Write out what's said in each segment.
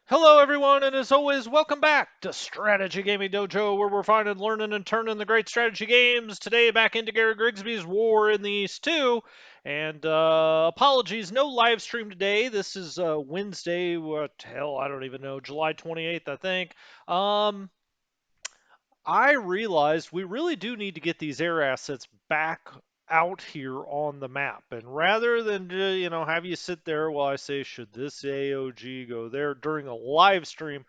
Hello, everyone, and as always, welcome back to Strategy Gaming Dojo, where we're finding, learning, and turning the great strategy games. Today, back into Gary Grigsby's War in the East 2. And apologies, no live stream today. This is Wednesday, what hell, I don't even know, July 28th, I think. Um, I realized we really do need to get these air assets back out here on the map. And rather than have you sit there while I say should this AOG go there during a live stream,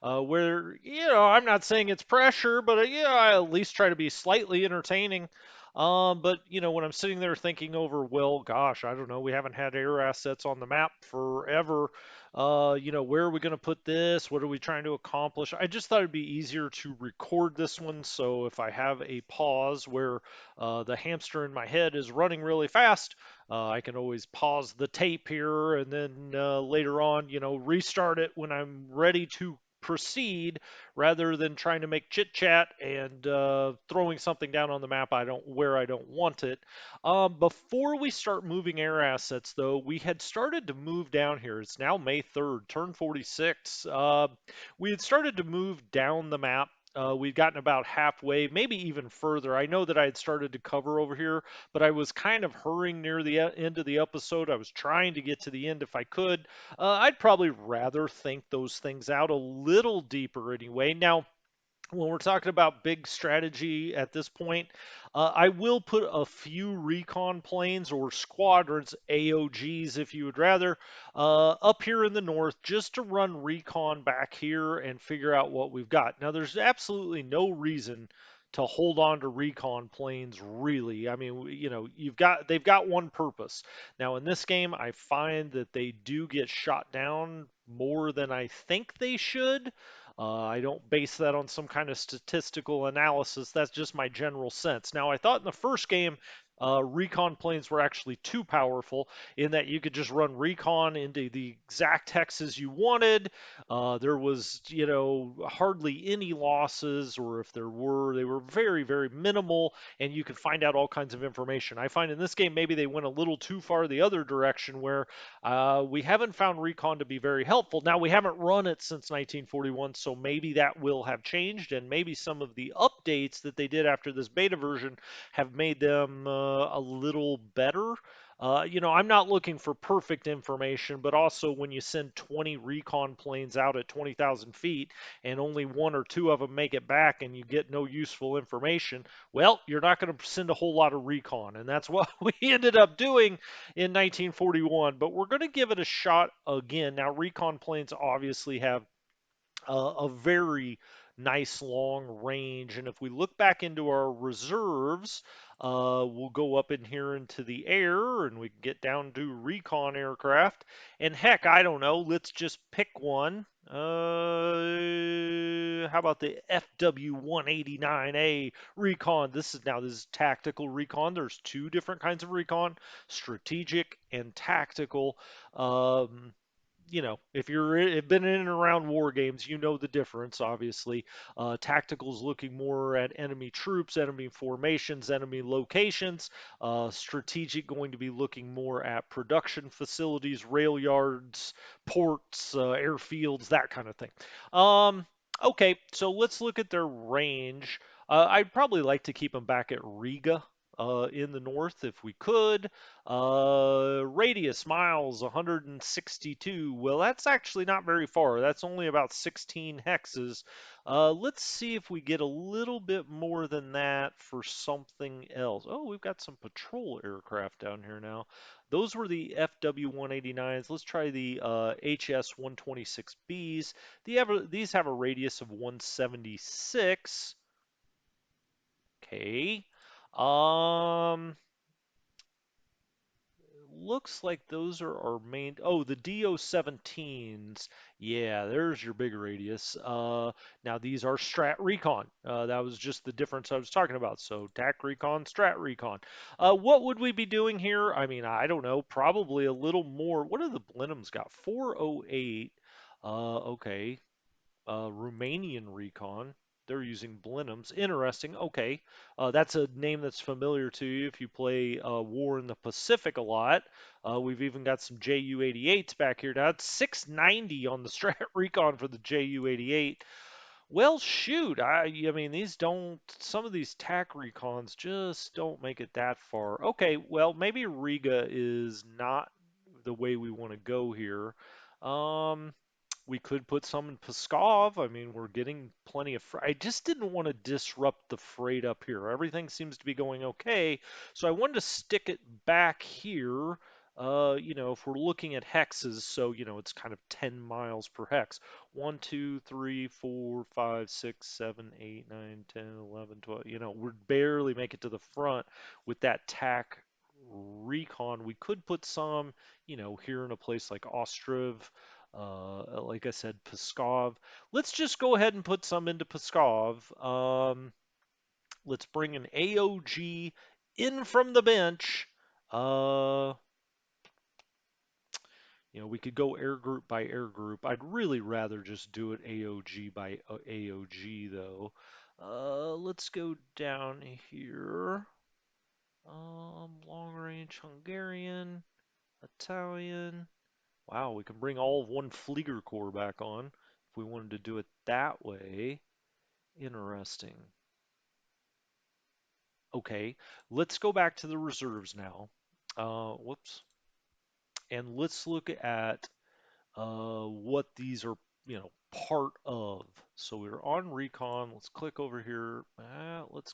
where I'm not saying it's pressure, but I at least try to be slightly entertaining. But when I'm sitting there thinking over, well, gosh, I don't know, we haven't had air assets on the map forever. Where are we going to put this? What are we trying to accomplish? I just thought it'd be easier to record this one. So if I have a pause where the hamster in my head is running really fast, I can always pause the tape here and then later on, restart it when I'm ready to proceed rather than trying to make chit chat and throwing something down on the map I don't want it. Before we start moving air assets, though, we had started to move down here. It's now May 3rd, turn 46. We had started to move down the map. We'd gotten about halfway, maybe even further. I know that I had started to cover over here, but I was kind of hurrying near the end of the episode. I was trying to get to the end if I could. I'd probably rather think those things out a little deeper anyway. Now, when we're talking about big strategy at this point, I will put a few recon planes or squadrons, AOGs if you would rather, up here in the north just to run recon back here and figure out what we've got. Now, there's absolutely no reason to hold on to recon planes really. I mean, they've got one purpose. Now, in this game, I find that they do get shot down more than I think they should. I don't base that on some kind of statistical analysis. That's just my general sense. Now, I thought in the first game, recon planes were actually too powerful in that you could just run recon into the exact hexes you wanted. There was, hardly any losses, or if there were, they were very, very minimal, and you could find out all kinds of information. I find in this game maybe they went a little too far the other direction where we haven't found recon to be very helpful. Now, we haven't run it since 1941, so maybe that will have changed, and maybe some of the updates that they did after this beta version have made them a little better. I'm not looking for perfect information, but also when you send 20 recon planes out at 20,000 feet and only one or two of them make it back and you get no useful information, well, you're not going to send a whole lot of recon. And that's what we ended up doing in 1941, but we're going to give it a shot again. Now, recon planes obviously have a very nice long range, and if we look back into our reserves, we'll go up in here into the air and we can get down to recon aircraft. And heck, I don't know, let's just pick one. How about the FW-189A recon? This is tactical recon. There's two different kinds of recon, strategic and tactical. If have been in and around war games, you know the difference, obviously. Tactical's looking more at enemy troops, enemy formations, enemy locations. Strategic going to be looking more at production facilities, rail yards, ports, airfields, that kind of thing. Okay, so let's look at their range. I'd probably like to keep them back at Riga in the north if we could. Radius miles 162. Well, that's actually not very far. That's only about 16 hexes. Let's see if we get a little bit more than that for something else. Oh, we've got some patrol aircraft down here now. Those were the FW-189s. Let's try the HS-126Bs. These have a radius of 176. Okay. Um, Looks like those are our main. Oh, the DO-17s. Yeah, there's your big radius. Now these are Strat Recon. That was just the difference I was talking about. So TAC Recon, Strat Recon. What would we be doing here? I mean, I don't know. Probably a little more. What are the Blenheims got? 408. Okay. Romanian Recon. they're using Blenheims. Interesting. Okay. That's a name that's familiar to you if you play War in the Pacific a lot. We've even got some Ju-88s back here. Now it's 690 on the Strat Recon for the Ju-88. Well, shoot. I mean, these don't, some of these TAC recons just don't make it that far. Okay, well, maybe Riga is not the way we want to go here. Um, we could put some in Pskov. I mean, we're getting plenty of freight. I just didn't want to disrupt the freight up here. Everything seems to be going okay, so I wanted to stick it back here. If we're looking at hexes, so it's kind of 10 miles per hex. 1, 2, 3, 4, 5, 6, 7, 8, 9, 10, 11, 12. We'd barely make it to the front with that TAC recon. We could put some, here in a place like Ostrov, like I said, Pskov. Let's just go ahead and put some into Pskov. Let's bring an AOG in from the bench. Uh, we could go air group by air group. I'd really rather just do it AOG by AOG though. Let's go down here. Long range Hungarian, Italian. Wow, we can bring all of one Flieger Corps back on if we wanted to do it that way. Interesting. Okay, let's go back to the reserves now. Whoops. And let's look at what these are, part of. So we're on recon. Let's click over here. Let's.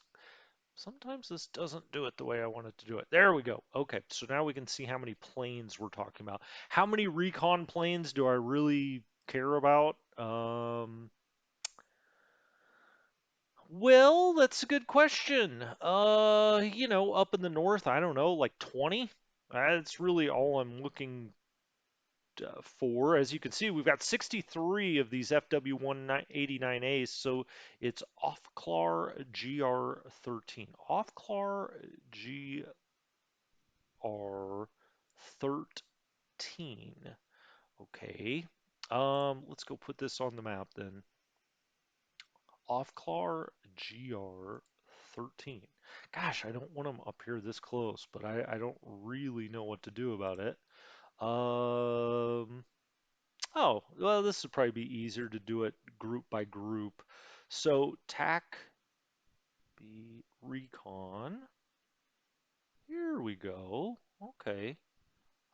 Sometimes this doesn't do it the way I want it to do it. There we go. Okay, so now we can see how many planes we're talking about. How many recon planes do I really care about? Well, that's a good question. Up in the north, I don't know, like 20. That's really all I'm looking for. As you can see, we've got 63 of these FW-189As, so it's Offclar GR13. Offclar GR13. Okay. Let's go put this on the map then. Offclar GR13. Gosh, I don't want them up here this close, but I don't really know what to do about it. Um, Oh, well, this would probably be easier to do it group by group. So TAC B recon. Here we go. Okay.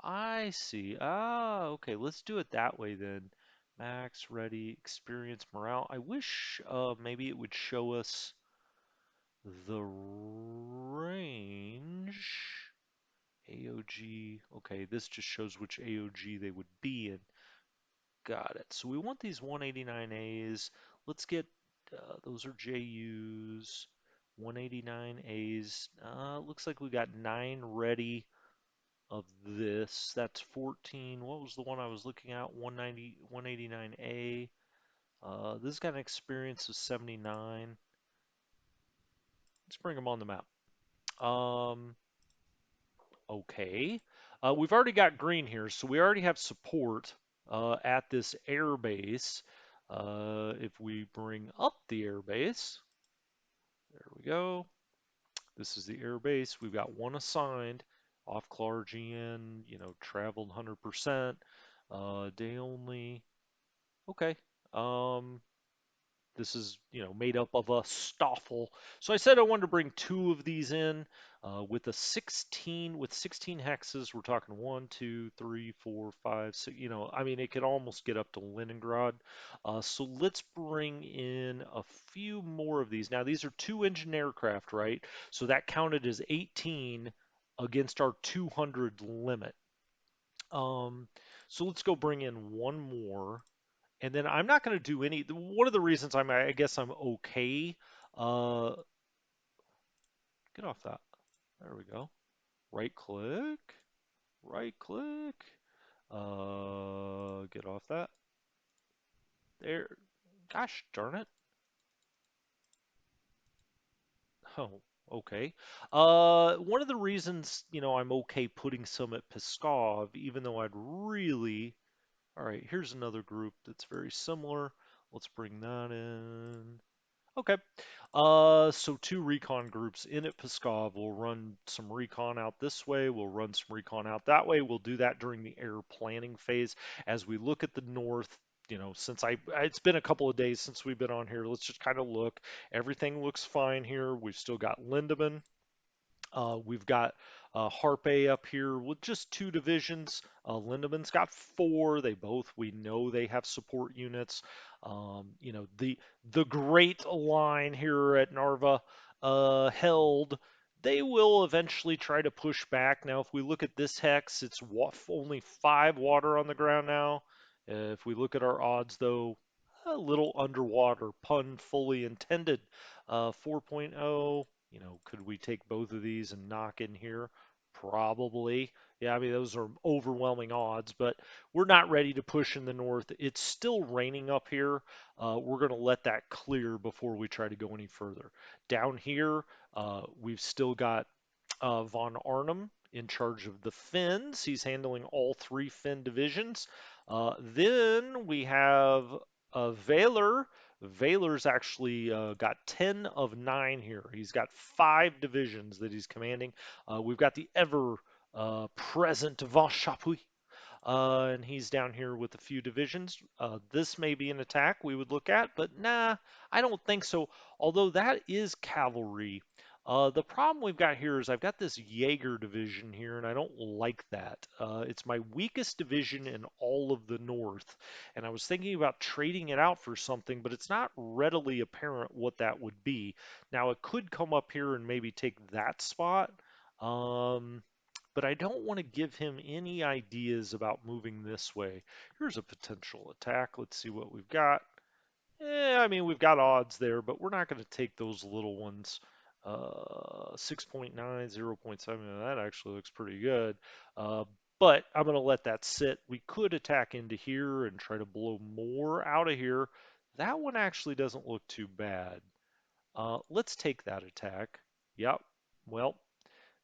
I see. Okay. Let's do it that way then. Max, ready, experience, morale. I wish maybe it would show us the range. AOG. Okay, this just shows which AOG they would be in. Got it. So we want these 189As. Let's get, those are JUs, 189As. Looks like we got 9 ready of this. That's 14. What was the one I was looking at? 189A. This got an experience of 79. Let's bring them on the map. Okay. We've already got green here, so we already have support at this air base. If we bring up the air base, there we go. This is the air base. We've got one assigned. Off Clar GN, traveled 100%. Day only. Okay. This is, made up of a Stoffel. So I said I wanted to bring 2 of these in with 16 hexes. We're talking 1, 2, 3, 4, 5, 6. I mean, it could almost get up to Leningrad. So let's bring in a few more of these. Now, these are 2-engine aircraft, right? So that counted as 18 against our 200 limit. Um, so let's go bring in one more. And then I'm not going to do any. One of the reasons I guess I'm okay. Uh, get off that. There we go. Right click. Right click. Get off that. There. Gosh darn it. Oh, okay. One of the reasons, I'm okay putting some at Pskov, even though I'd really. All right, here's another group that's very similar. Let's bring that in. Okay. So two recon groups in at Pskov. We'll run some recon out this way. We'll run some recon out that way. We'll do that during the air planning phase. As we look at the north, since it's been a couple of days since we've been on here, let's just kind of look. Everything looks fine here. We've still got Lindemann. We've got Harpe up here with just two divisions. Lindemann's got four. We know they have support units. The great line here at Narva held. They will eventually try to push back. Now, if we look at this hex, it's only 5 water on the ground now. If we look at our odds, though, a little underwater, pun fully intended. 4.0. Could we take both of these and knock in here? Probably. Yeah, I mean, those are overwhelming odds, but we're not ready to push in the north. It's still raining up here. We're going to let that clear before we try to go any further. Down here, we've still got von Arnhem in charge of the Finns. He's handling all 3 Finn divisions. Then we have Valor. Valor's actually got 10 of 9 here. He's got 5 divisions that he's commanding. We've got the ever present Von Chapuis, and he's down here with a few divisions. This may be an attack we would look at, but nah, I don't think so. Although that is cavalry. The problem we've got here is I've got this Jaeger division here, and I don't like that. It's my weakest division in all of the north, and I was thinking about trading it out for something, but it's not readily apparent what that would be. Now, it could come up here and maybe take that spot. But I don't want to give him any ideas about moving this way. Here's a potential attack. Let's see what we've got. I mean, we've got odds there, but we're not going to take those little ones. 6.9, 0.7, that actually looks pretty good. But I'm going to let that sit. We could attack into here and try to blow more out of here. That one actually doesn't look too bad. Let's take that attack. Yep. Well,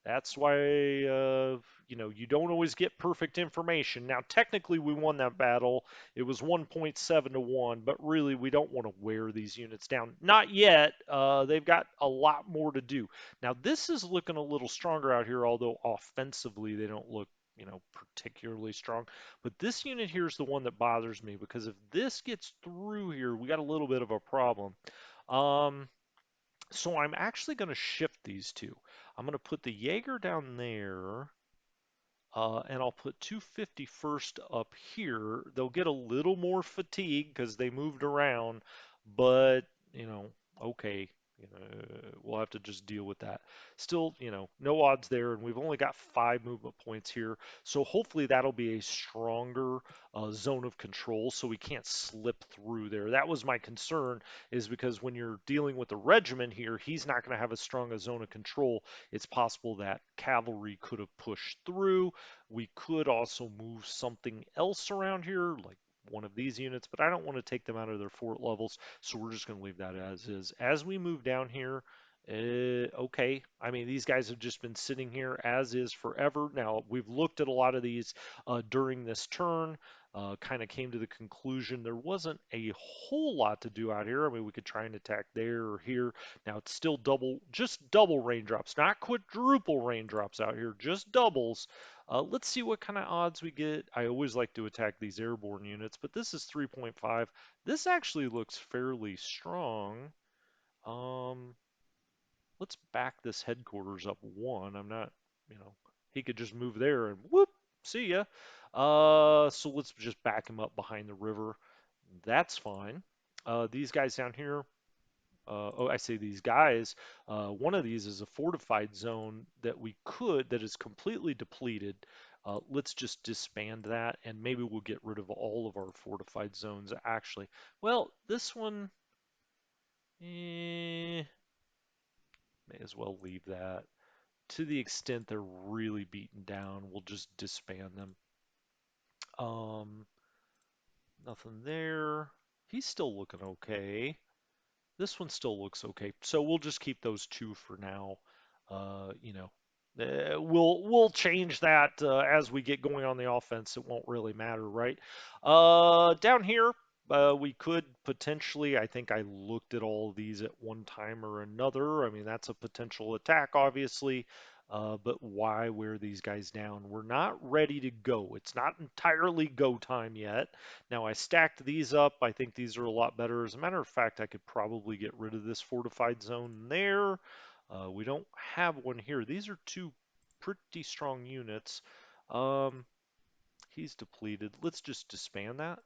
that's why, you don't always get perfect information. Now, technically, we won that battle. It was 1.7 to 1, but really, we don't want to wear these units down. Not yet. They've got a lot more to do. Now, this is looking a little stronger out here, although offensively, they don't look, particularly strong. But this unit here is the one that bothers me because if this gets through here, we got a little bit of a problem. So I'm actually going to shift these two. I'm going to put the Jaeger down there, and I'll put 251st up here. They'll get a little more fatigue because they moved around, but, okay. We'll have to just deal with that. Still, no odds there, and we've only got 5 movement points here. So hopefully that'll be a stronger zone of control so we can't slip through there. That was my concern, is because when you're dealing with the regiment here, he's not going to have as strong a zone of control. It's possible that cavalry could have pushed through. We could also move something else around here, like one of these units, but I don't want to take them out of their fort levels, so we're just going to leave that as is. As we move down here, okay, I mean, these guys have just been sitting here as is forever. Now, we've looked at a lot of these during this turn, kind of came to the conclusion there wasn't a whole lot to do out here. I mean, we could try and attack there or here. Now, it's still just double raindrops, not quadruple raindrops out here, just doubles. Let's see what kind of odds we get. I always like to attack these airborne units, but this is 3.5. This actually looks fairly strong. Um, let's back this headquarters up 1. I'm not, he could just move there and whoop, see ya. So let's just back him up behind the river. That's fine. These guys down here, I say these guys, one of these is a fortified zone that is completely depleted. Let's just disband that, and maybe we'll get rid of all of our fortified zones, actually. Well, this one, may as well leave that. To the extent they're really beaten down, we'll just disband them. Um, Nothing there. He's still looking okay. This one still looks okay. So we'll just keep those 2 for now. We'll change that as we get going on the offense. It won't really matter, right? Down here, We could potentially, I think I looked at all of these at one time or another. I mean, that's a potential attack, obviously. But why wear these guys down? We're not ready to go. It's not entirely go time yet. Now, I stacked these up. I think these are a lot better. As a matter of fact, I could probably get rid of this fortified zone there. We don't have one here. These are two pretty strong units. Um, he's depleted. Let's just disband that.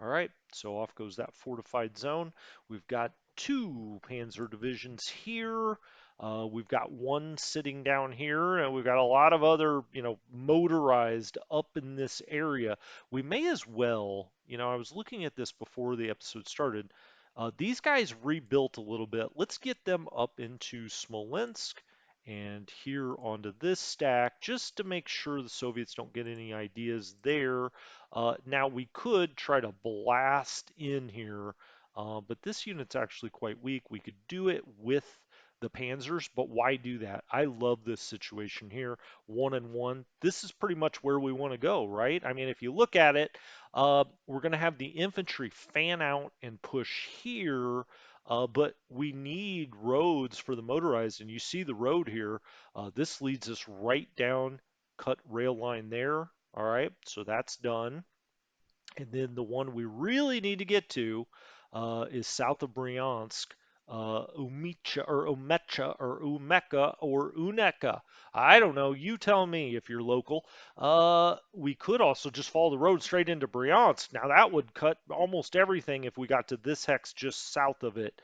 All right, so off goes that fortified zone. We've got two panzer divisions here. We've got one sitting down here, and we've got a lot of other, motorized up in this area. We may as well, I was looking at this before the episode started. These guys rebuilt a little bit. Let's get them up into Smolensk and here onto this stack just to make sure the Soviets don't get any ideas there. Now we could try to blast in here, but this unit's actually quite weak. We could do it with the Panzers, but why do that? I love this situation here, 1-1. This is pretty much where we want to go, right? I mean, if you look at it, we're going to have the infantry fan out and push here, but we need roads for the motorized, and you see the road here. This leads us right down, cut rail line there. All right, so that's done. And then the one we really need to get to is south of Bryansk, Umicha or Umecha or Umeka or Uneka. I don't know. You tell me if you're local. We could also just follow the road straight into Bryansk. Now that would cut almost everything if we got to this hex just south of it.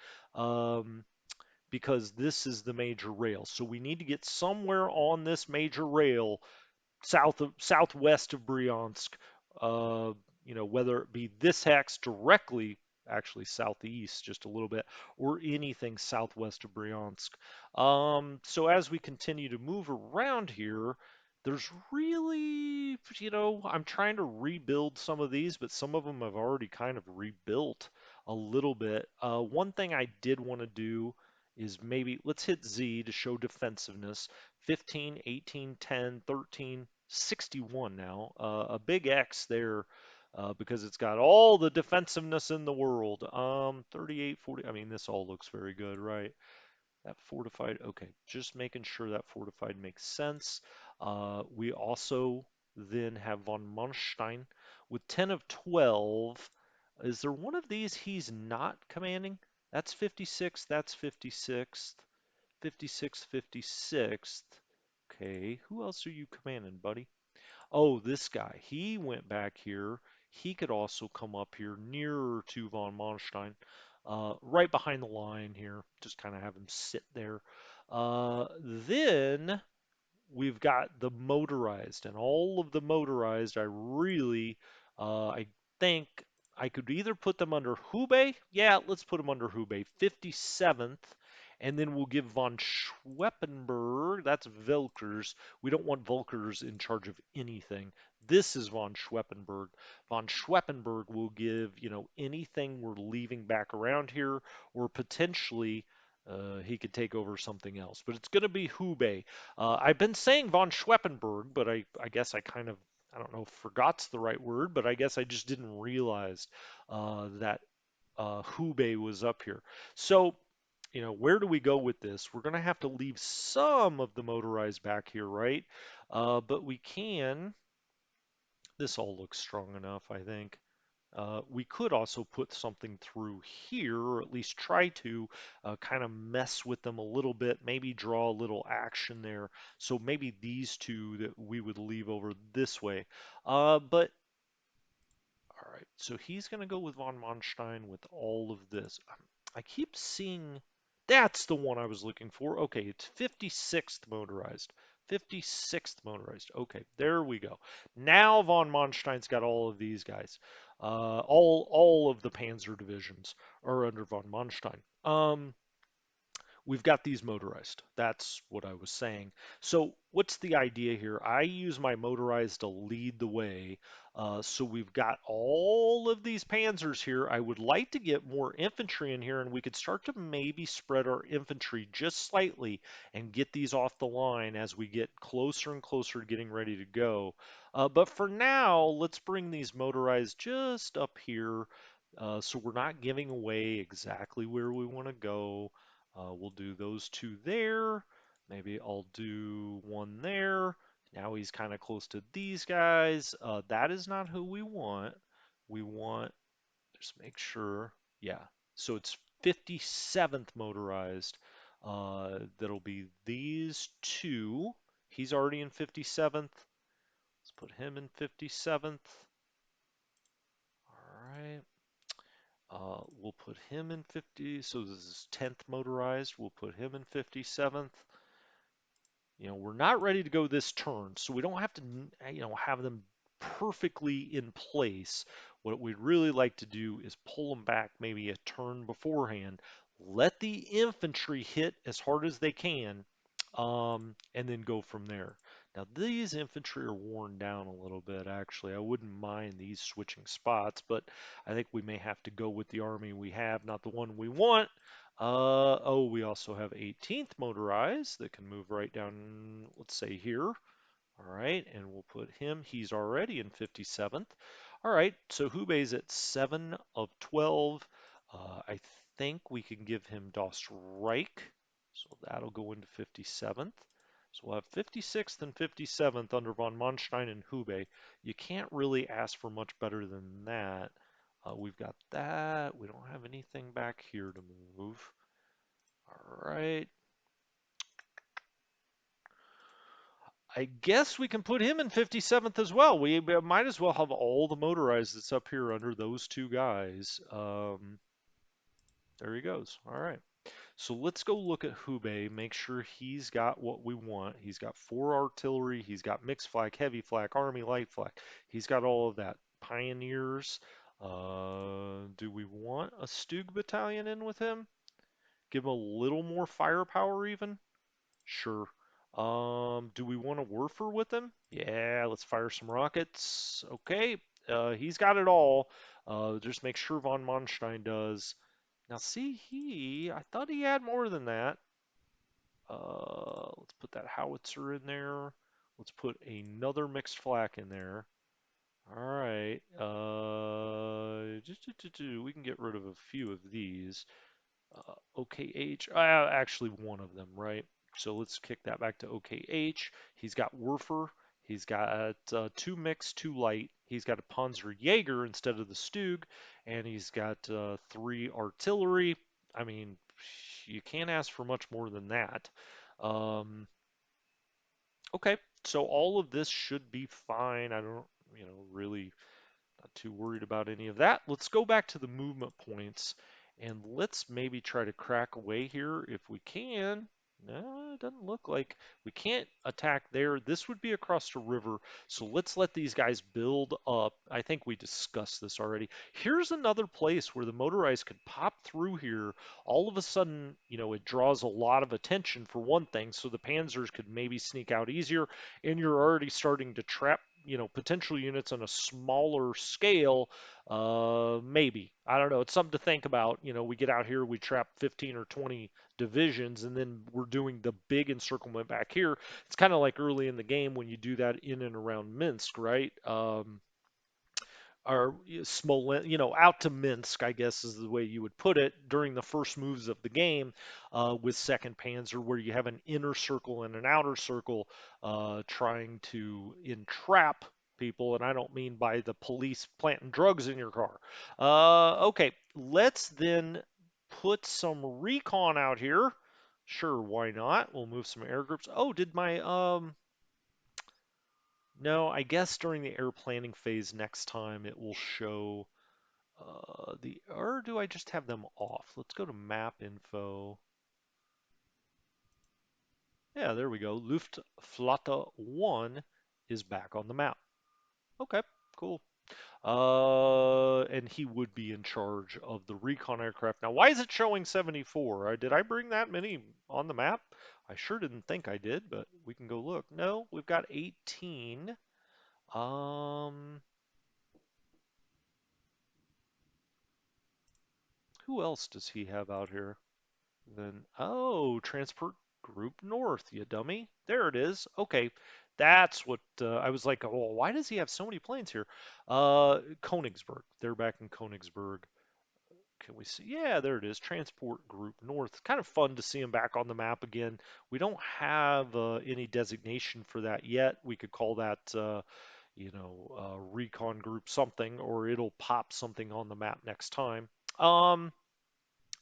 Because this is the major rail. So we need to get somewhere on this major rail southwest of Bryansk, uh, whether it be this hex directly, actually southeast just a little bit, or anything southwest of Bryansk. So as we continue to move around here, there's really, I'm trying to rebuild some of these, but some of them I've already kind of rebuilt a little bit. One thing I did want to do is maybe let's hit Z to show defensiveness. 15, 18, 10, 13, 61 now. A big X there because it's got all the defensiveness in the world. 38, 40. I mean, this all looks very good, right? That fortified. Okay, just making sure that fortified makes sense. We also then have von Manstein with 10 of 12. Is there one of these he's not commanding? That's 56. That's 56th. 56th, 56th. Okay, who else are you commanding, buddy? Oh, this guy. He went back here. He could also come up here nearer to von Manstein, right behind the line here. Just kind of have him sit there. Then we've got the motorized, and all of the motorized, I think I could either put them under Hubei. Yeah, let's put them under Hubei. 57th, and then we'll give von Schweppenberg, that's Velkers. We don't want Volkers in charge of anything. This is von Schweppenberg. Von Schweppenberg will give, anything we're leaving back around here, or potentially he could take over something else. But it's going to be Hubei. I've been saying von Schweppenberg, but I guess I kind of, I don't know if forgot's the right word, but I guess I just didn't realize that Hubei was up here. So, where do we go with this? We're going to have to leave some of the motorized back here, right? But we can, this all looks strong enough, I think. We could also put something through here, or at least try to kind of mess with them a little bit, maybe draw a little action there. So maybe these two that we would leave over this way. But all right, so he's going to go with von Manstein with all of this. I keep seeing that's the one I was looking for. Okay, it's 56th motorized. 56th motorized. Okay, there we go. Now von Manstein's got all of these guys. All of the Panzer divisions are under von Manstein. We've got these motorized. That's what I was saying. So what's the idea here? I use my motorized to lead the way. So we've got all of these panzers here. I would like to get more infantry in here, and we could start to maybe spread our infantry just slightly and get these off the line as we get closer and closer to getting ready to go. But for now, let's bring these motorized just up here. So we're not giving away exactly where we want to go. We'll do those two there. Maybe I'll do one there. Now he's kind of close to these guys. That is not who we want. We want, just make sure, yeah. So it's 57th motorized. That'll be these two. He's already in 57th. Let's put him in 57th. All right. We'll put him in 50. So this is 10th motorized. We'll put him in 57th. We're not ready to go this turn, so we don't have to, have them perfectly in place. What we'd really like to do is pull them back maybe a turn beforehand, let the infantry hit as hard as they can, and then go from there. Now, these infantry are worn down a little bit, actually. I wouldn't mind these switching spots, but I think we may have to go with the army we have, not the one we want. Oh, we also have 18th motorized that can move right down, let's say here. All right, and we'll put him, he's already in 57th. All right, so Hubei's at 7 of 12. I think we can give him Das Reich, so that'll go into 57th. So we'll have 56th and 57th under von Manstein and Hubei. You can't really ask for much better than that. We've got that. We don't have anything back here to move. All right. I guess we can put him in 57th as well. We might as well have all the motorized that's up here under those two guys. There he goes. All right. So let's go look at Hubei, make sure he's got what we want. He's got 4 artillery, he's got mixed flak, heavy flak, army light flak. He's got all of that. Pioneers. Do we want a Stug battalion in with him? Give him a little more firepower even? Sure. Do we want a Werfer with him? Yeah, let's fire some rockets. Okay, he's got it all. Just make sure von Manstein does. Now, see, I thought he had more than that. Let's put that howitzer in there. Let's put another mixed flak in there. All right. We can get rid of a few of these. OKH, actually one of them, right? So let's kick that back to OKH. He's got Werfer. He's got 2 mix, 2 light. He's got a Panzer Jaeger instead of the Stug, and he's got 3 artillery. I mean, you can't ask for much more than that. Um, okay, so all of this should be fine. I don't, really not too worried about any of that. Let's go back to the movement points and let's maybe try to crack away here if we can. No, it doesn't look like we can't attack there. This would be across the river. So let's let these guys build up. I think we discussed this already. Here's another place where the motorized could pop through here. All of a sudden, it draws a lot of attention for one thing. So the panzers could maybe sneak out easier. And you're already starting to trap potential units on a smaller scale, maybe. I don't know. It's something to think about. We get out here, we trap 15 or 20 divisions, and then we're doing the big encirclement back here. It's kind of like early in the game when you do that in and around Minsk, right? Or Smolensk, out to Minsk, I guess is the way you would put it, during the first moves of the game with Second Panzer, where you have an inner circle and an outer circle trying to entrap people. And I don't mean by the police planting drugs in your car. Okay, let's then put some recon out here. Sure, why not? We'll move some air groups. Oh, did my no, I guess during the air planning phase next time it will show or do I just have them off? Let's go to map info. Yeah, there we go. Luftwaffe 1 is back on the map. Okay, cool. And he would be in charge of the recon aircraft. Now, why is it showing 74? Did I bring that many on the map? I sure didn't think I did, but we can go look. No, we've got 18. Um, who else does he have out here? Then, oh, transport group north, you dummy. There it is. Okay, that's what I was like. Oh, why does he have so many planes here? Königsberg. They're back in Königsberg. can we see? Yeah, there it is. Transport Group North. Kind of fun to see them back on the map again. We don't have any designation for that yet. We could call that, Recon Group something, or it'll pop something on the map next time. Um,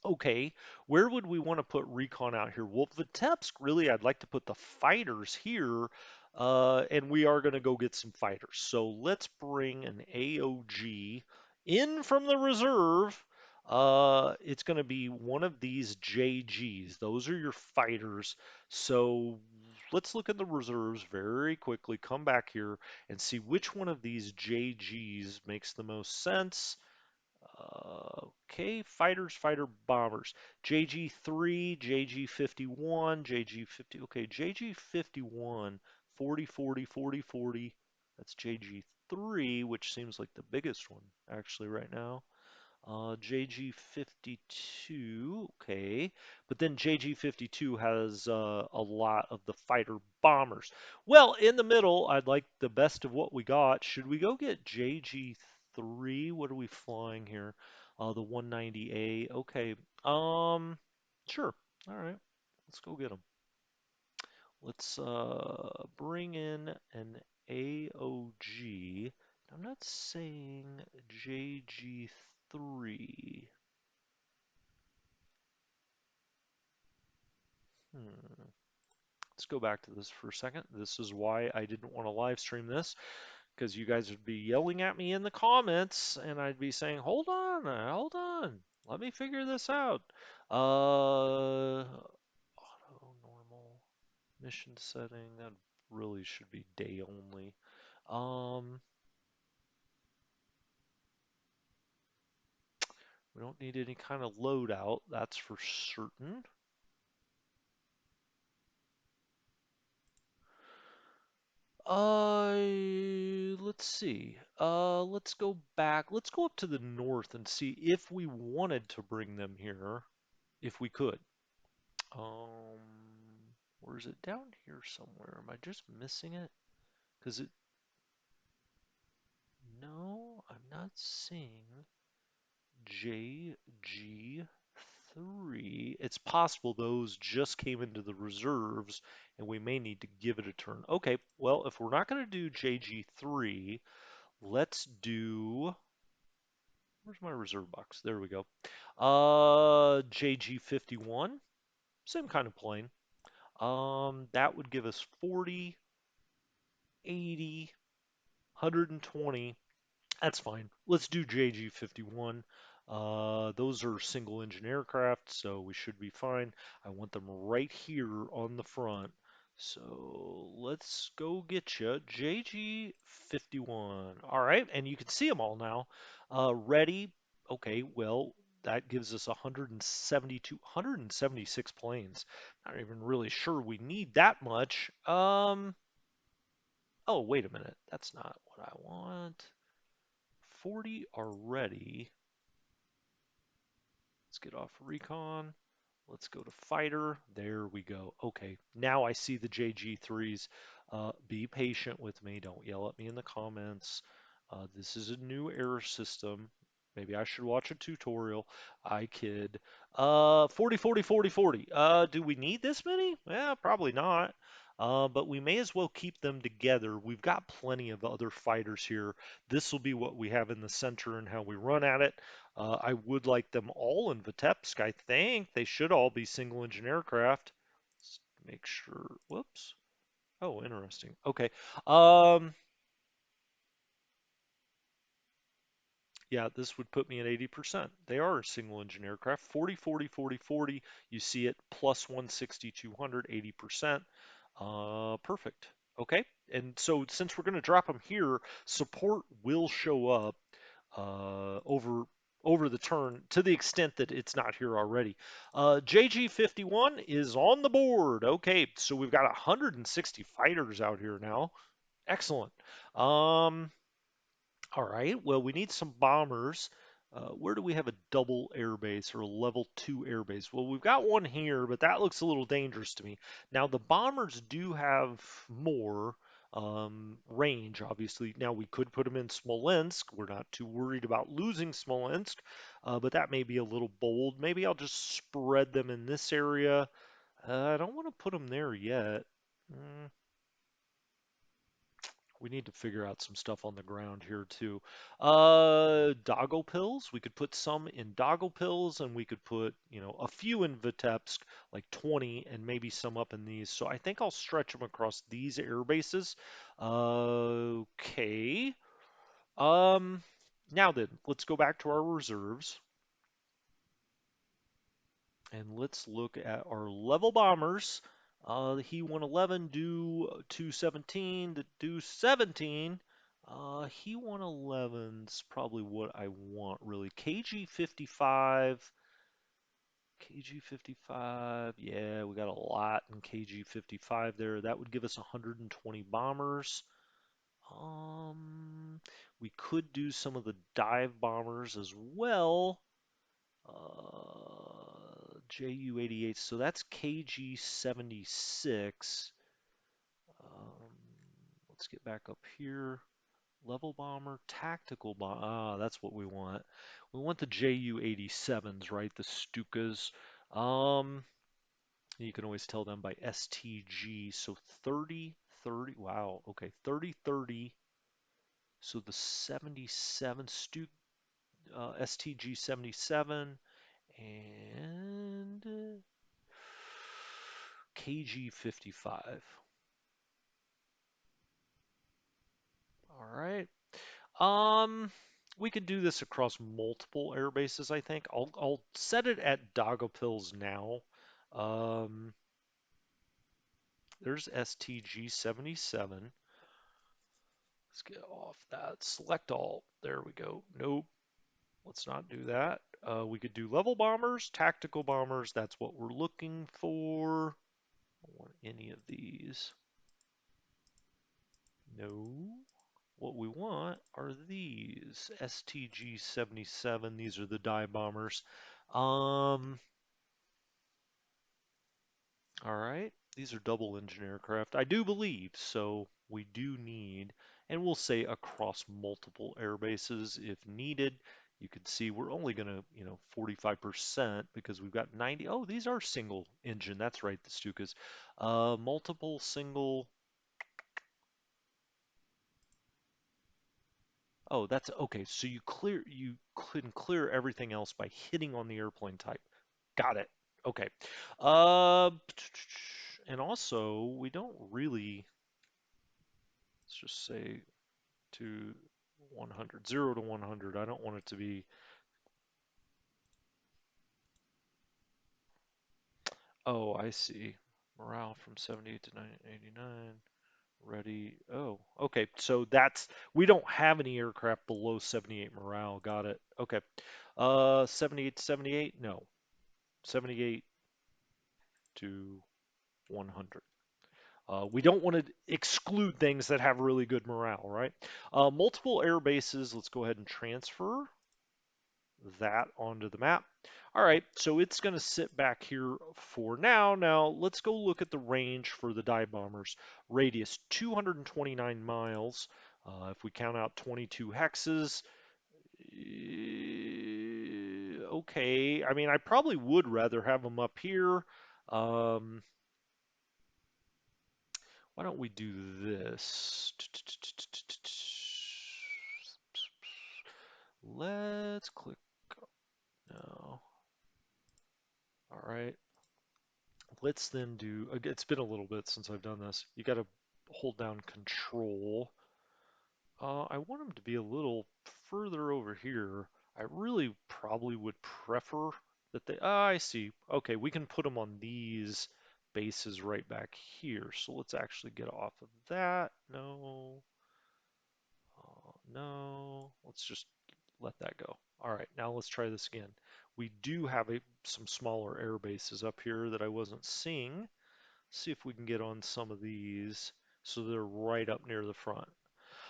Okay, where would we want to put recon out here? Well, Vitebsk, really, I'd like to put the fighters here, and we are going to go get some fighters. So let's bring an AOG in from the reserve. It's going to be one of these JGs. Those are your fighters. So let's look at the reserves very quickly, come back here, and see which one of these JGs makes the most sense. Okay, fighters, fighter, bombers. JG3, JG51, JG50. Okay, JG51, 40, 40, 40, 40. That's JG3, which seems like the biggest one actually right now. JG52, okay. But then JG52 has a lot of the fighter bombers. Well, in the middle, I'd like the best of what we got. Should we go get JG3? What are we flying here? The 190A. Okay. Sure. All right. Let's go get them. Let's bring in an AOG. I'm not saying JG3. Hmm. Let's go back to this for a second. This is why I didn't want to live stream this, because you guys would be yelling at me in the comments, and I'd be saying, hold on, let me figure this out. Auto, normal, mission setting, that really should be day only. Um, we don't need any kind of loadout, that's for certain. Let's see. Let's go back. Let's go up to the north and see if we wanted to bring them here, if we could. Um, or is it down here somewhere? Am I just missing it? Because it, no, I'm not seeing JG3. It's possible those just came into the reserves and we may need to give it a turn. Okay, well, if we're not going to do JG3, let's do, where's my reserve box? There we go. JG51, same kind of plane. That would give us 40, 80, 120. That's fine. Let's do JG51. Those are single engine aircraft, so we should be fine. I want them right here on the front. So let's go get you JG51. All right, and you can see them all now. Ready. Okay, well, that gives us 172, 176 planes. Not even really sure we need that much. Oh, wait a minute. That's not what I want. 40 are ready. Let's get off recon. Let's go to fighter. There we go. Okay, now I see the JG3s. Be patient with me. Don't yell at me in the comments. This is a new error system. Maybe I should watch a tutorial. I kid. 40, 40, 40, 40. Do we need this many? Yeah, probably not. But we may as well keep them together. We've got plenty of other fighters here. This will be what we have in the center and how we run at it. I would like them all in Vitebsk. I think they should all be single engine aircraft. Let's make sure. Whoops. Oh, interesting. Okay. Um, yeah, this would put me at 80%. They are a single engine aircraft. 40, 40, 40, 40. You see it plus 160, 200, 80%. Perfect. Okay. And so since we're going to drop them here, support will show up over the turn to the extent that it's not here already. JG51 is on the board. Okay, so we've got 160 fighters out here now. Excellent. Um, all right, well, we need some bombers. Where do we have a double airbase or a level 2 airbase? Well, we've got one here, but that looks a little dangerous to me. Now, the bombers do have more. Range, obviously. Now we could put them in Smolensk. We're not too worried about losing Smolensk, but that may be a little bold. Maybe I'll just spread them in this area. I don't want to put them there yet. Mm, we need to figure out some stuff on the ground here too. Doggo pills. We could put some in Doggo pills, and we could put, a few in Vitebsk, like 20, and maybe some up in these. So I think I'll stretch them across these air bases. Okay. Um, Now then, let's go back to our reserves. And let's look at our level bombers. The He-111 do 217, the do 17. He-111's probably what I want, really. KG-55, KG-55, yeah, we got a lot in KG-55 there. That would give us 120 bombers. Um, we could do some of the dive bombers as well. JU-88, so that's KG-76. Um, let's get back up here. Level bomber, tactical bomb. Ah, that's what we want. We want the JU-87s, right? The Stukas. Um, you can always tell them by STG. So 30, 30. Wow. Okay, 30, 30. So the 77 STG 77 and KG 55. All right. Um, we could do this across multiple air bases, I think. I'll set it at Dagopils now. Um, there's STG 77. Let's get off that. Select all. There we go. Nope. Let's not do that. We could do level bombers, tactical bombers. That's what we're looking for. I don't want any of these. No. What we want are these STG-77. These are the dive bombers. Um, all right. These are double engine aircraft. I do believe, so we do need, and we'll say across multiple air bases if needed. You can see we're only going to, 45% because we've got 90. Oh, these are single engine. That's right, the Stukas. Multiple single. Oh, that's okay. So you can clear everything else by hitting on the airplane type. Got it. Okay. Uh, and also we don't really, let's just say to 100, 0 to 100. I don't want it to be, oh, I see. Morale from 78 to 89. Ready. Oh, okay. So we don't have any aircraft below 78 morale. Got it. Okay. 78 to 78? No. 78 to 100. We don't want to exclude things that have really good morale, right? Multiple air bases. Let's go ahead and transfer that onto the map. All right, so it's going to sit back here for now. Now, let's go look at the range for the dive bombers. Radius 229 miles. If we count out 22 hexes, okay. I mean, I probably would rather have them up here. Um, Why don't we do this? Let's click. No. All right. Let's then do. It's been a little bit since I've done this. You got to hold down Control. I want them to be a little further over here. I really probably would prefer that they. Ah, I see. Okay, we can put them on these bases right back here. So let's actually get off of that. No. No, let's just let that go. All right, now let's try this again. We do have some smaller air bases up here that I wasn't seeing. See if we can get on some of these so they're right up near the front.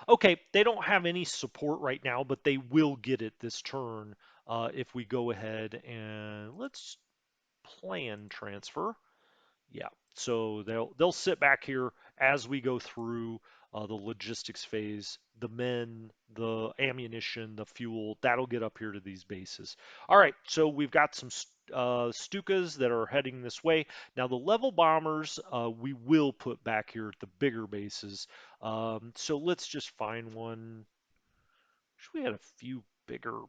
Okay, they don't have any support right now, but they will get it this turn if we go ahead and let's plan transfer. Yeah, so they'll sit back here as we go through. the logistics phase, the men, the ammunition, the fuel, that'll get up here to these bases. All right, so we've got some Stukas that are heading this way. Now the level bombers we will put back here at the bigger bases. So let's just find one. Wish we had a few bigger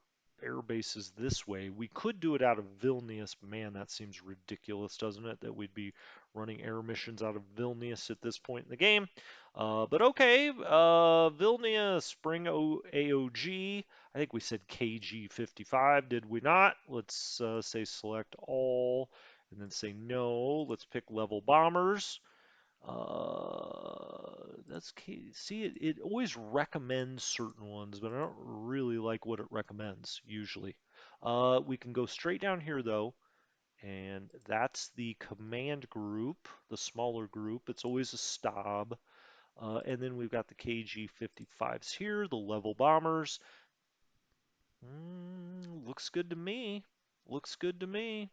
air bases this way. We could do it out of Vilnius, but man, that seems ridiculous, doesn't it? That we'd be running air missions out of Vilnius at this point in the game. But okay, Vilnius, Spring AOG. I think we said KG55, did we not? Let's say select all and then say no. Let's pick level bombers. That's key. See, it always recommends certain ones, but I don't really like what it recommends usually. We can go straight down here though, and that's the command group, the smaller group. It's always a stab. And then we've got the KG-55s here, the level bombers. Looks good to me. Looks good to me.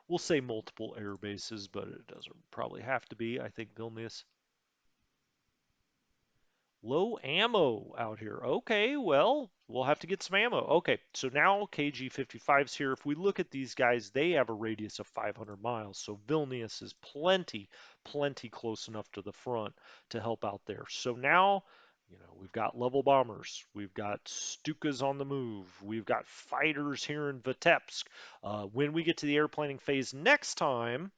We'll say multiple air bases, but it doesn't probably have to be. I think Vilnius. Low ammo out here. Okay, well, we'll have to get some ammo. Okay, so now KG-55's here. If we look at these guys, they have a radius of 500 miles. So Vilnius is plenty, plenty close enough to the front to help out there. So now, we've got level bombers. We've got Stukas on the move. We've got fighters here in Vitebsk. When we get to the airplaning phase next time,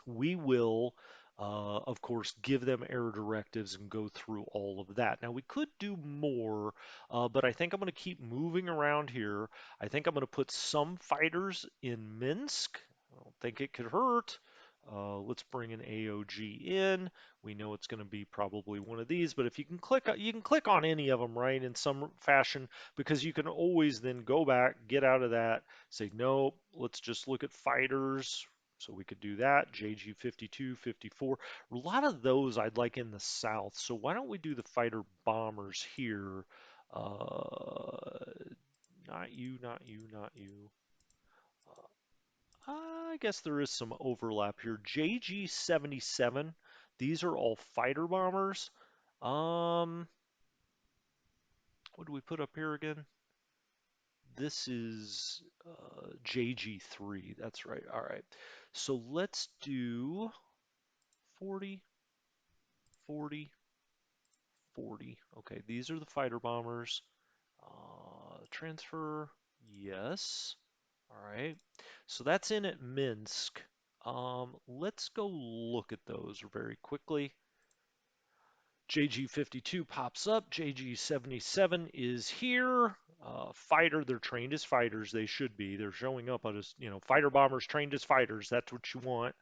we will, of course, give them error directives and go through all of that. Now, we could do more, but I think I'm going to keep moving around here. I think I'm going to put some fighters in Minsk. I don't think it could hurt. Let's bring an AOG in. We know it's going to be probably one of these, but if you can click on any of them, right, in some fashion, because you can always then go back, get out of that, say, no, let's just look at fighters. So we could do that, JG 52, 54. A lot of those I'd like in the south. So why don't we do the fighter bombers here? Not you, not you, not you. I guess there is some overlap here. JG 77, these are all fighter bombers. Um, what do we put up here again? This is JG3, that's right. All right, so let's do 40, 40, 40. Okay, these are the fighter bombers. Transfer, yes. All right, so that's in at Minsk. Let's go look at those very quickly. JG-52 pops up. JG-77 is here. Fighter, they're trained as fighters. They should be. They're showing up as, fighter bombers trained as fighters. That's what you want.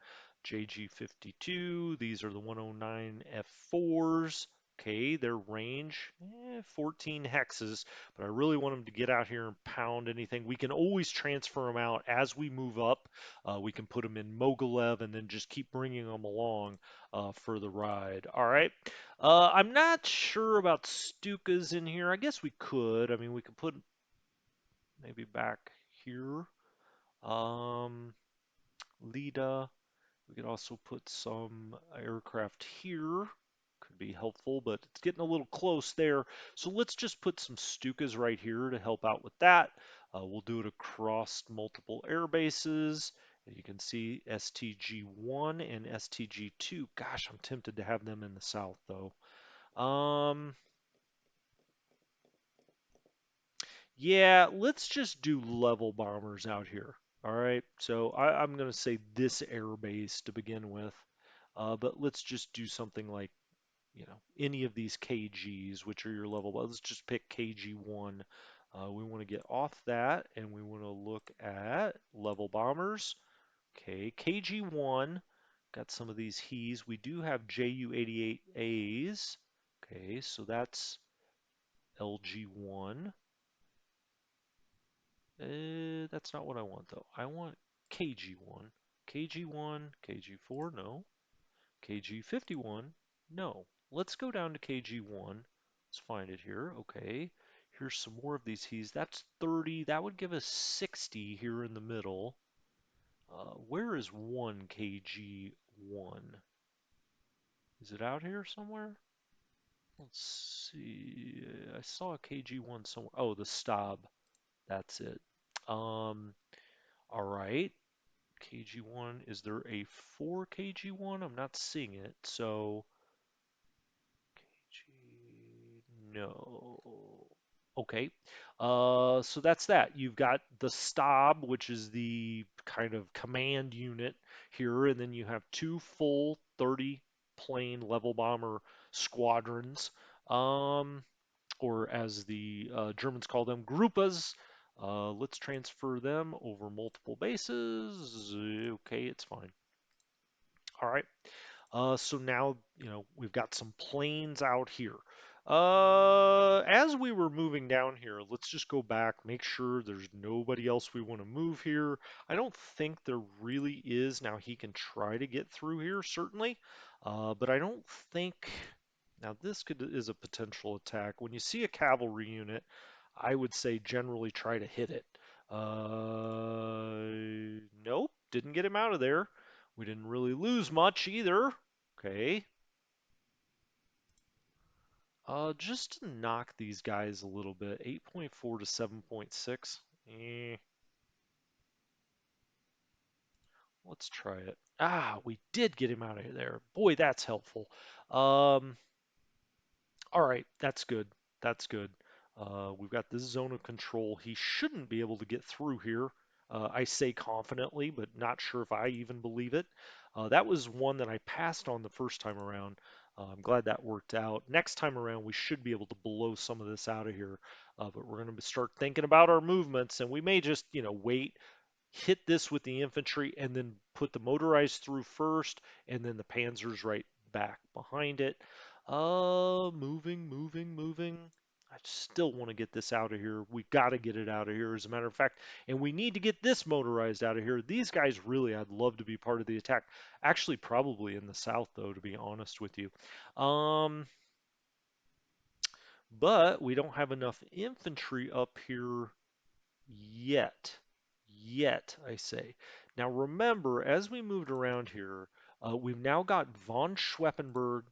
JG-52, these are the 109 F4s. Okay, their range, 14 hexes, but I really want them to get out here and pound anything. We can always transfer them out as we move up. We can put them in Mogilev and then just keep bringing them along for the ride. All right. I'm not sure about Stukas in here. I guess we could. I mean, we could put maybe back here. Um, Lida. We could also put some aircraft here. Could be helpful, but it's getting a little close there. So let's just put some Stukas right here to help out with that. We'll do it across multiple air bases. And you can see STG-1 and STG-2. Gosh, I'm tempted to have them in the south, though. Yeah, let's just do level bombers out here. All right, so I'm going to say this air base to begin with, but let's just do something like, any of these KGs, which are your level. Let's just pick KG1. We want to get off that, and we want to look at level bombers. Okay, KG1, got some of these He's. We do have JU-88As. Okay, so that's LG1. That's not what I want though. I want KG1. KG1, KG4, no. KG51, no. Let's go down to KG1. Let's find it here. Okay. Here's some more of these He's. That's 30. That would give us 60 here in the middle. Where is 1 KG1? Is it out here somewhere? Let's see. I saw a KG1 somewhere. Oh, the Stab. That's it. Um, all right. KG1. Is there a 4 KG1? I'm not seeing it. So, KG. No. Okay. So that's that. You've got the Stab, which is the kind of command unit here, and then you have two full 30 plane level bomber squadrons. Um, or as the Germans call them, Grupas. Let's transfer them over multiple bases. Okay, it's fine. All right. So now, we've got some planes out here. As we were moving down here, let's just go back, make sure there's nobody else we want to move here. I don't think there really is. Now he can try to get through here, certainly, but I don't think. Now this is a potential attack. When you see a cavalry unit, I would say generally try to hit it. Nope, didn't get him out of there. We didn't really lose much either. Okay. Just to knock these guys a little bit, 8.4 to 7.6. Let's try it. Ah, we did get him out of there. Boy, that's helpful. Um, all right, that's good. That's good. We've got this zone of control. He shouldn't be able to get through here. I say confidently, but not sure if I even believe it. That was one that I passed on the first time around. I'm glad that worked out. Next time around, we should be able to blow some of this out of here. But we're going to start thinking about our movements, and we may just, wait, hit this with the infantry, and then put the motorized through first, and then the panzers right back behind it. Moving, moving, moving. I still want to get this out of here. We got to get it out of here, as a matter of fact. And we need to get this motorized out of here. These guys really, I'd love to be part of the attack. Actually, probably in the south, though, to be honest with you. Um, but we don't have enough infantry up here yet. Yet, I say. Now remember, as we moved around here, we've now got von Schweppenberg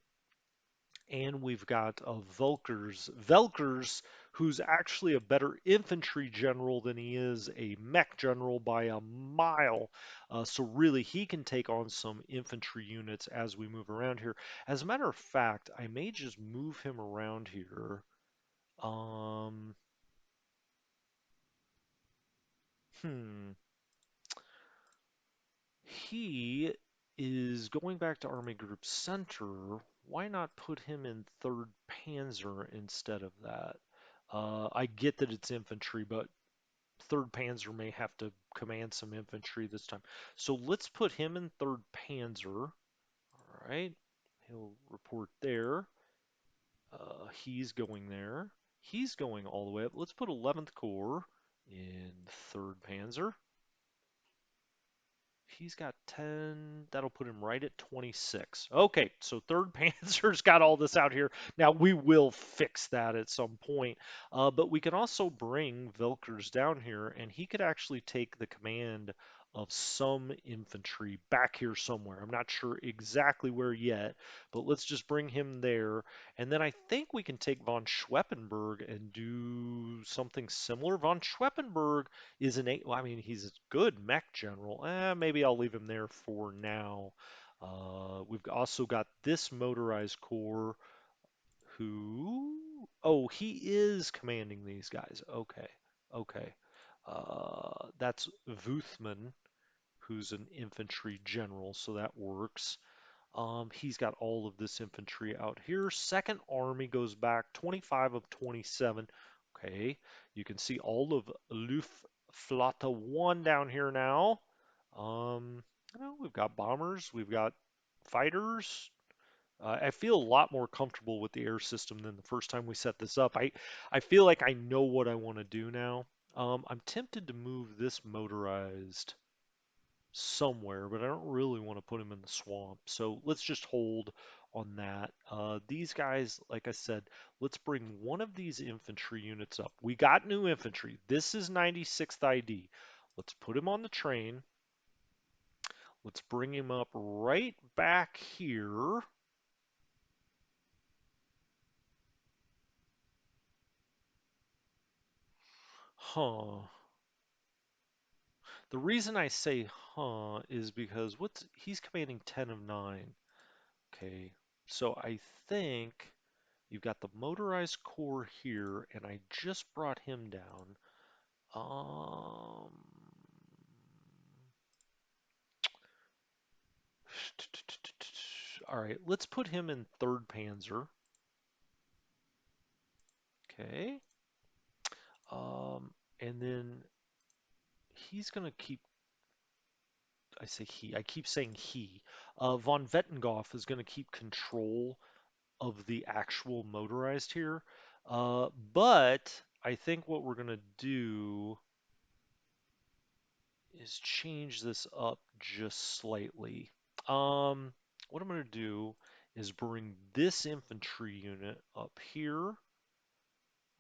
and we've got Velkers, who's actually a better infantry general than he is a mech general by a mile. So really, he can take on some infantry units as we move around here. As a matter of fact, I may just move him around here. Um, hmm. He is going back to Army Group Center. Why not put him in 3rd Panzer instead of that? I get that it's infantry, but 3rd Panzer may have to command some infantry this time. So let's put him in 3rd Panzer. All right. He'll report there. He's going there. He's going all the way up. Let's put 11th Corps in 3rd Panzer. He's got 10. That'll put him right at 26. Okay, so 3rd Panzer's got all this out here. Now, we will fix that at some point. But we can also bring Velkers down here, and he could actually take the command of some infantry back here somewhere. I'm not sure exactly where yet, but let's just bring him there. And then I think we can take von Schweppenberg and do something similar. Von Schweppenberg is an eight. Well, I mean, he's a good mech general. Maybe I'll leave him there for now. We've also got this motorized corps who. Oh, he is commanding these guys. Okay, okay. That's Vuthman, who's an infantry general, so that works. He's got all of this infantry out here. Second Army goes back 25 of 27. Okay, you can see all of Luftwaffe 1 down here now. Um, we've got bombers, we've got fighters. I feel a lot more comfortable with the air system than the first time we set this up. I feel like I know what I want to do now. I'm tempted to move this motorized somewhere, but I don't really want to put him in the swamp. So let's just hold on that. These guys, like I said, let's bring one of these infantry units up. We got new infantry. This is 96th ID. Let's put him on the train. Let's bring him up right back here. Huh. The reason I say huh is because he's commanding 10 of 9. Okay. So I think you've got the motorized core here, and I just brought him down. Um, all right, let's put him in 3rd Panzer. Okay. And then he's going to keep, I keep saying he. Von Wettenghoff is going to keep control of the actual motorized here. But I think what we're going to do is change this up just slightly. What I'm going to do is bring this infantry unit up here.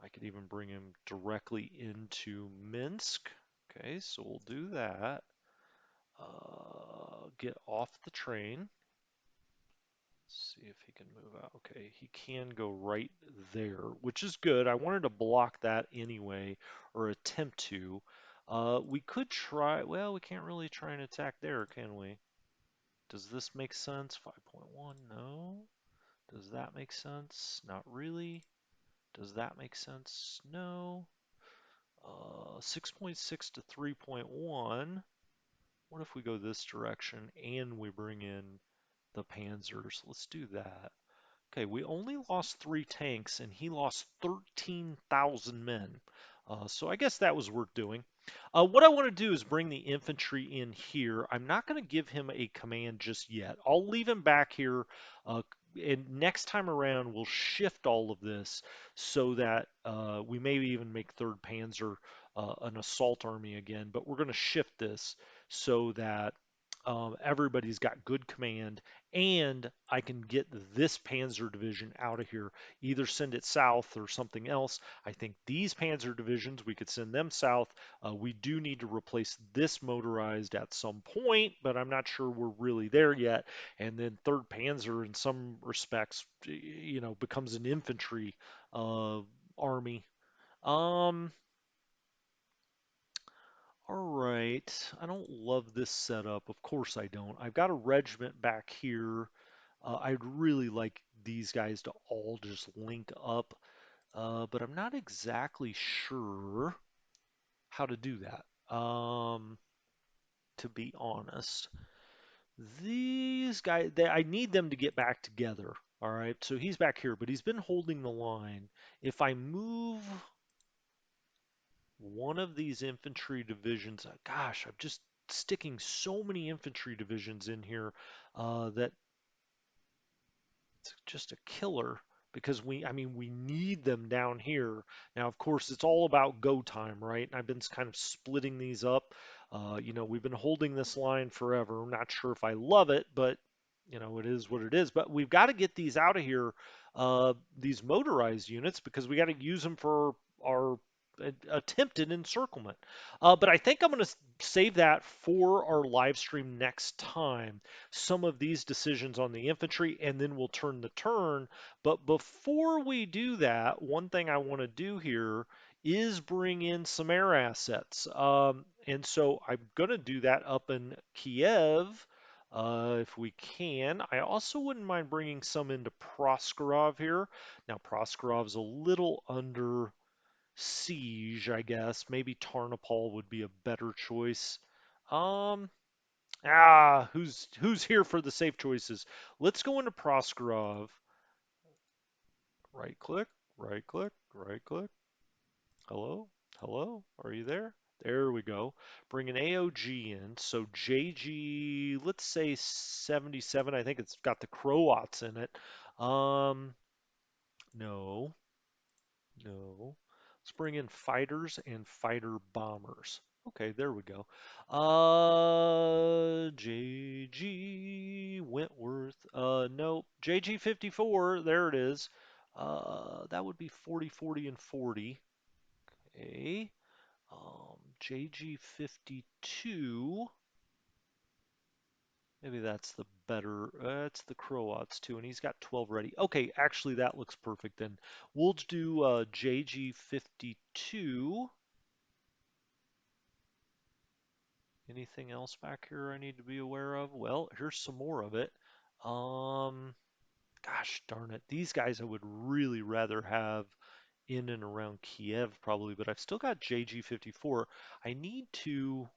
I could even bring him directly into Minsk. Okay, so we'll do that. Get off the train. See if he can move out. Okay, he can go right there, which is good. I wanted to block that anyway, or attempt to. We could try, well, we can't really try and attack there, can we? Does this make sense? 5.1, no. Does that make sense? Not really. Does that make sense? No. 6.6 to 3.1. What if we go this direction and we bring in the Panzers? Let's do that. Okay, we only lost 3 tanks and he lost 13,000 men. So I guess that was worth doing. What I want to do is bring the infantry in here. I'm not going to give him a command just yet. I'll leave him back here. And next time around, we'll shift all of this so that we maybe even make 3rd Panzer an assault army again. But we're going to shift this so that everybody's got good command, and I can get this Panzer division out of here, either send it south or something else. I think these Panzer divisions, we could send them south. We do need to replace this motorized at some point, but I'm not sure we're really there yet. And then 3rd Panzer, in some respects, becomes an infantry army. Um, all right. I don't love this setup. Of course I don't. I've got a regiment back here. I'd really like these guys to all just link up, but I'm not exactly sure how to do that, to be honest. These guys, I need them to get back together. All right, so he's back here, but he's been holding the line. If I move one of these infantry divisions, gosh, I'm just sticking so many infantry divisions in here that it's just a killer because I mean, we need them down here. Now, of course, it's all about go time, right? And I've been kind of splitting these up. We've been holding this line forever. I'm not sure if I love it, but it is what it is. But we've got to get these out of here, these motorized units, because we got to use them for our attempted encirclement. But I think I'm going to save that for our live stream next time, some of these decisions on the infantry, and then we'll turn the turn. But before we do that, one thing I want to do here is bring in some air assets. And so I'm going to do that up in Kiev. If we can. I also wouldn't mind bringing some into Proskorov here. Now, Proskorov's a little under siege, I guess. Maybe Tarnopol would be a better choice. Um, who's here for the safe choices? Let's go into Proskorov. Right click, right click, right click. Hello? Hello? Are you there? There we go. Bring an AOG in. So JG, let's say 77. I think it's got the Croats in it. No, no. Let's bring in fighters and fighter bombers. Okay, there we go. JG Wentworth. Nope. JG 54. There it is. That would be 40, 40, and 40. Okay. JG 52. Maybe that's the better. That's the Croats too, and he's got 12 ready. Okay, actually that looks perfect then. We'll do JG 52. Anything else back here I need to be aware of? Well, here's some more of it. Gosh darn it. These guys I would really rather have in and around Kiev probably, but I've still got JG54. I need to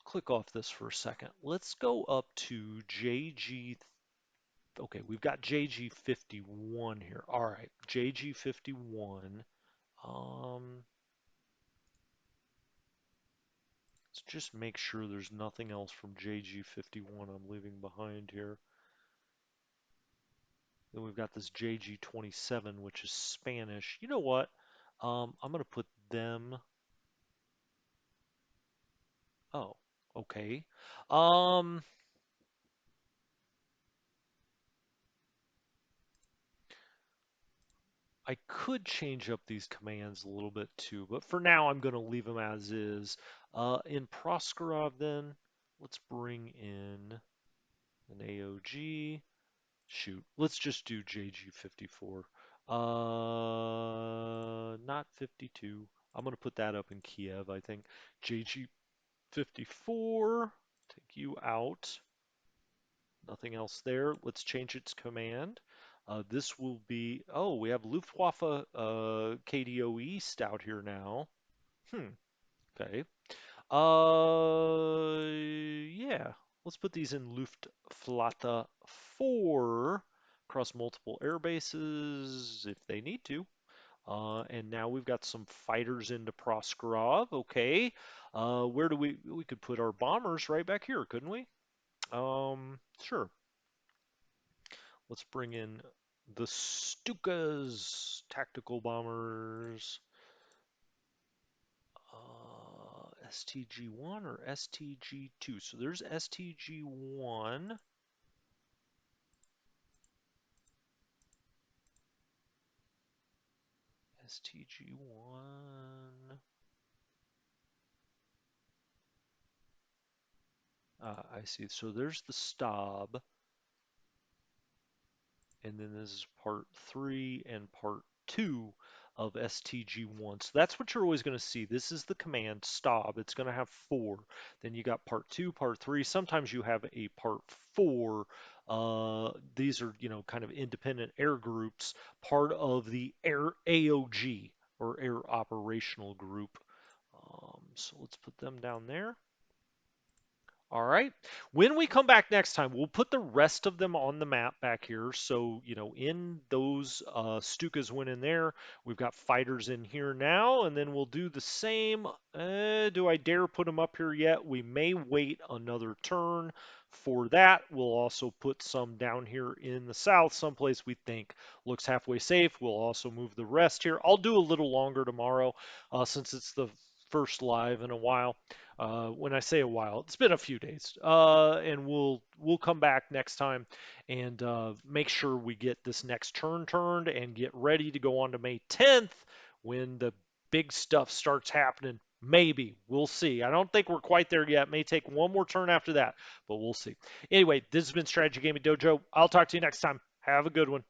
click off this for a second. Let's go up to JG. Okay, we've got JG51 here. All right, JG51. Um, let's just make sure there's nothing else from JG51 I'm leaving behind here. Then we've got this JG27, which is Spanish. You know what? I'm going to put them. Oh, okay. Um, I could change up these commands a little bit too, but for now I'm going to leave them as is. In Proskorov then, let's bring in an AOG. Shoot, let's just do JG54. Not 52. I'm going to put that up in Kiev, I think. JG54, take you out. Nothing else there. Let's change its command. This will be, oh, we have Luftwaffe KDO East out here now. Okay. Yeah. Let's put these in Luftwaffe 4 across multiple air bases if they need to. And now we've got some fighters into Proskorov. Okay. Where do we could put our bombers right back here, couldn't we? Sure. Let's bring in the Stukas tactical bombers. STG1 or STG2? So there's STG1. STG1. I see. So there's the Stab. And then this is part 3 and part 2 of STG1. So that's what you're always going to see. This is the command stop. It's going to have 4. Then you got part 2, part 3. Sometimes you have a part 4. These are, kind of independent air groups, part of the air AOG or air operational group. So let's put them down there. All right. When we come back next time, we'll put the rest of them on the map back here. So, in those Stukas went in there. We've got fighters in here now, and then we'll do the same. Do I dare put them up here yet? We may wait another turn for that. We'll also put some down here in the south, someplace we think looks halfway safe. We'll also move the rest here. I'll do a little longer tomorrow since it's the first live in a while. When I say a while, it's been a few days, and we'll come back next time and make sure we get this next turn turned and get ready to go on to May 10th when the big stuff starts happening. Maybe we'll see. I don't think we're quite there yet. May take one more turn after that, but we'll see. Anyway, this has been Strategy Gaming Dojo. I'll talk to you next time. Have a good one.